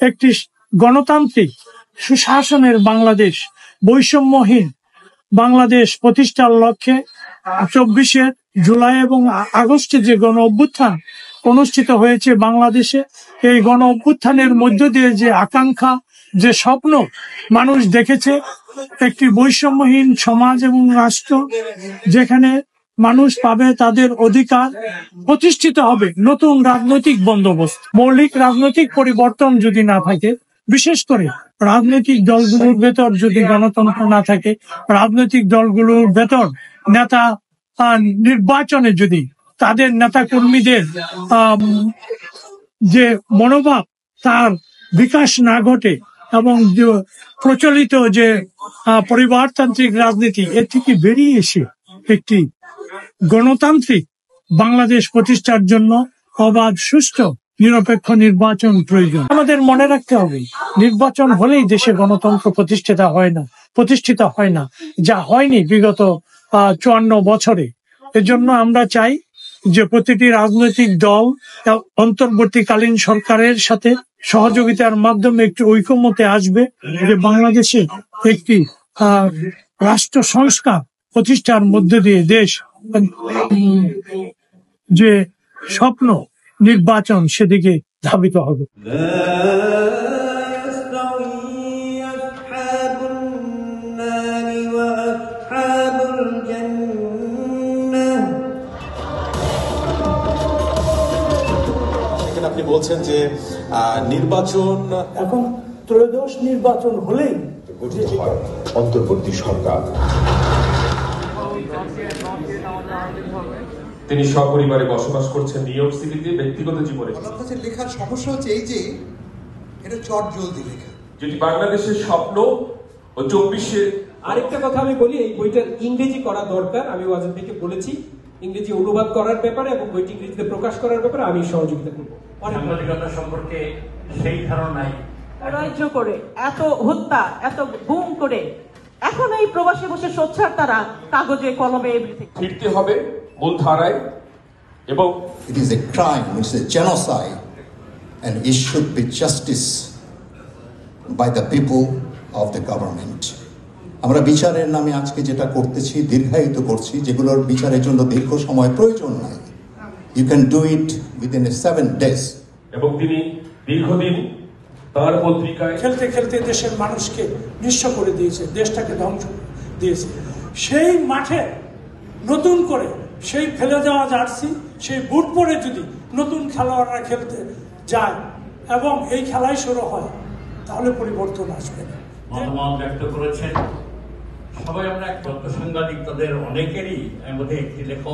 একটি গণতান্ত্রিক সুশাসনের বাংলাদেশ, বৈষম্যহীন বাংলাদেশ প্রতিষ্ঠার লক্ষ্যে 24শে জুলাই এবং আগস্টে যে গণ অভ্যুত্থান অনুষ্ঠিত হয়েছে বাংলাদেশে, এই গণ অভ্যুত্থানের মধ্য দিয়ে যে আকাঙ্ক্ষা, যে স্বপ্ন মানুষ দেখেছে, একটি বৈষম্যহীন সমাজ এবং রাষ্ট্র যেখানে মানুষ পাবে তাদের অধিকার, প্রতিষ্ঠিত হবে নতুন রাজনৈতিক বন্দোবস্ত। মৌলিক রাজনৈতিক পরিবর্তন যদি না থাকে, বিশেষ করে রাজনৈতিক দলগুলোর ভেতর যদি গণতন্ত্র না থাকে, রাজনৈতিক দলগুলোর ভেতর নেতা নির্বাচনে যদি তাদের নেতা কর্মীদের যে মনোভাব তার বিকাশ না ঘটে, এবং প্রচলিত যে পরিবারতান্ত্রিক রাজনীতি এর থেকে বেরিয়ে এসে একটি গণতান্ত্রিক বাংলাদেশ প্রতিষ্ঠার জন্য অবাধ, সুষ্ঠু, নিরপেক্ষ নির্বাচন প্রয়োজন। আমাদের মনে রাখতে হবে, নির্বাচন হলেই দেশে গণতন্ত্র প্রতিষ্ঠিত হয় না, যা হয়নি বিগত 54 বছরে। এজন্য আমরা চাই যে প্রতিটি রাজনৈতিক দল অন্তর্বর্তীকালীন সরকারের সাথে সহযোগিতার মাধ্যমে একটি ঐকমত্যে আসবে, যে বাংলাদেশে একটি রাষ্ট্র সংস্কার প্রতিষ্ঠার মধ্য দিয়ে দেশ যে স্বপ্ন নির্বাচন সেদিকে ধাবিত হবে। আপনি বলছেন যে নির্বাচন এখন ত্রয়োদশ নির্বাচন হলেই অন্তর্বর্তী সরকার, তিনি সপরিবারে বসবাস করছেন নিউ ইয়র্ক সিটিতে। ব্যক্তিগত জীবনে লেখার সমস্যা হচ্ছে এই যে এটা চট জলদি লেখা, যেটি বাংলাদেশের স্বপ্ন ও 24শে। আরেকটা কথা আমি বলি, এই বইটার ইংরেজি করা দরকার। আমি ওয়াজেদ ভাইকে বলেছি ইংরেজি অনুবাদ করার ব্যাপারে এবং বইটি ইংরেজিতে প্রকাশ করার ব্যাপারে আমি সহযোগিতা করব। সাংবাদিকতা সম্পর্কে সেই ধারণাই রাজ্য করে এত হত্যা, এত গুম করে এখন এই প্রবাসী বসে সোচ্চার তারা কাগজে কলমে ফিরতে হবে মূল ধারায়, এবং it is a crime, it's a genocide, and it should be justice by the people of the government. আমরা বিচারের নামে আজকে যেটা করতেছি, দীর্ঘায়িত করছি, যেগুলোর বিচারের জন্য দীর্ঘ সময় প্রয়োজন নাই। You can do it within 7 days. এবং তিনি দীর্ঘদিন তার পত্রিকায় খেলতে খেলতে দেশের মানুষকে নিঃস্ব করে দিয়েছে, দেশটাকে ধ্বংস দিয়েছে। সেই মাঠে নতুন করে সেই ফেলে দেওয়া জার্সি, সেই বুট পরে যদি নতুন খেলোয়াড়রা খেলতে যায় এবং এই খেলাই শুরু হয়, তাহলে পরিবর্তন আসবে না। মতামত ব্যক্ত করেছেন সবাই। আমরা সাংবাদিক তাদের অনেকেরই মধ্যে একটি লেখক